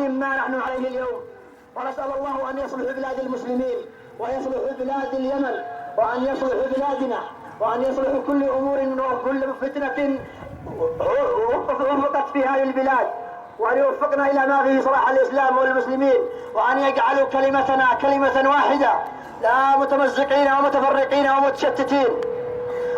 عظيم ما نحن عليه اليوم، ونسأل الله أن يصلح بلاد المسلمين ويصلح بلاد اليمن، وأن يصلح بلادنا، وأن يصلح كل أمور وكل فتنة وفقت في هذه البلاد، وأن يوفقنا إلى ما فيه صلاح الإسلام والمسلمين، وأن يجعلوا كلمتنا كلمة واحدة لا متمزقين ومتفرقين ومتشتتين.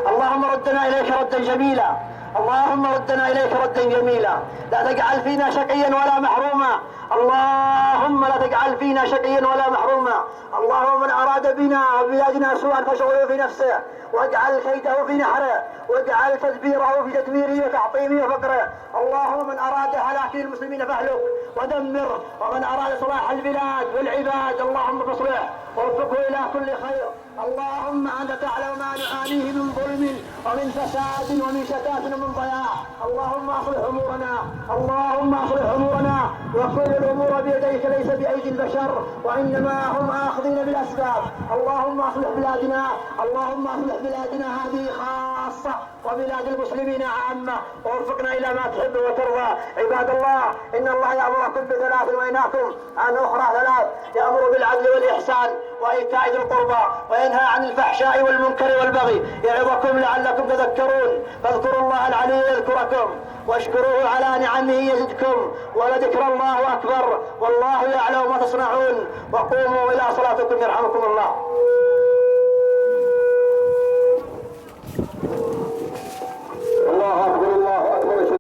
اللهم ردنا إليك ردا جميلا، اللهم ردنا إليك ردا جميلا، لا تجعل فينا شقيا ولا محروما، اللهم لا تجعل فينا شقيا ولا محروما. اللهم من أراد بنا وبلادنا سوءا فاشغله في نفسه، واجعل كيده في نحره، واجعل تدبيره في تدميره وتعطيمه وفقره. اللهم من أراد هلاك المسلمين فاهلك ودمر، ومن أراد صلاح البلاد والعباد اللهم فاصلح ووفقه إلى كل خير. اللهم أنت تعلم ما نعانيه من ظلم ومن فساد ومن شتات ومن ضياع. اللهم أصلح أمورنا، اللهم أصلح أمورنا، وكل الأمور بيديك ليس بأيدي البشر، وإنما هم آخذين بالأسباب. اللهم أصلح بلادنا، اللهم أصلح بلادنا هذه خاصة وبلاد المسلمين عامة، ووفقنا إلى ما تحب وترضى. عباد الله، إن الله يأمركم بثلاث وينهاكم عن أخرى ثلاث: يأمر بالعدل والإحسان وإيتاء ذي القربى، وينهى عن الفحشاء والمنكر والبغي، يعظكم لعلكم تذكرون. فاذكروا الله العلي يذكركم، واشكروه على نعمه يزدكم، ولذكر الله أكبر، والله يعلم ما تصنعون. وقوموا إلى صلاتكم يرحمكم الله.